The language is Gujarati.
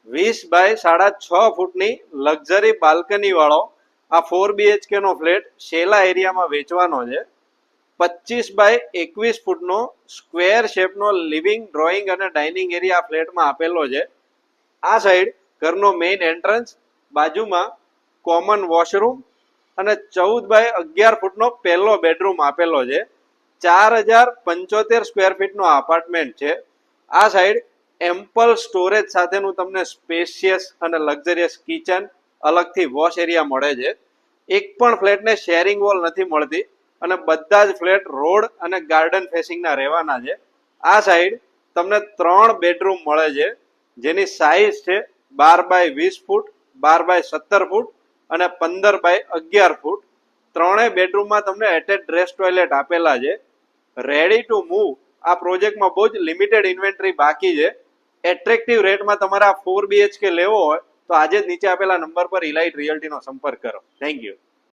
20 બાય 6.5 ફૂટની લક્ઝરી બાલ્કની વાળો આ 4 BHK નો ફ્લેટ શેલા એરિયામાં વેચવાનો છે. 25 બાય 21 ફૂટનો સ્ક્વેર શેપનો લિવિંગ, ડ્રોઈંગ અને ડાઇનિંગ એરિયા આ ફ્લેટમાં આપેલો છે. આ સાઈડ ઘરનો મેઇન એન્ટ્રન્સ, બાજુમાં કોમન વોશરૂમ અને 14 બાય 11 ફૂટનો પહેલો બેડરૂમ આપેલો છે. 4075 સ્ક્વેર ફીટનો અપાર્ટમેન્ટ છે. આ સાઈડ એમ્પલ સ્ટોરેજ સાથેનું તમને સ્પેશિયસ અને લક્ઝરિયસ કિચન, અલગથી વોશ એરિયા મળે છે. એક પણ ફ્લેટને શેરિંગ વોલ નથી મળતી અને બધા જ ફ્લેટ રોડ અને ગાર્ડન ફેસિંગના રહેવાના છે. આ સાઈડ તમને 3 બેડરૂમ મળે છે, જેની સાઈઝ છે 12 બાય 20 ફૂટ, 12 બાય 17 ફૂટ અને 15 બાય 11 ફૂટ. ત્રણેય બેડરૂમમાં તમને એટેચ ડ્રેસ ટોયલેટ આપેલા છે. રેડી ટુ મૂવ આ પ્રોજેક્ટમાં બહુ જ લિમિટેડ ઇન્વેન્ટરી બાકી છે. એટ્રેક્ટિવ રેટમાં તમારે આ 4 BHK લેવો હોય તો આજે જ નીચે આપેલા નંબર પર ઇલાઇટ રિયલ્ટીનો સંપર્ક કરો. Thank you.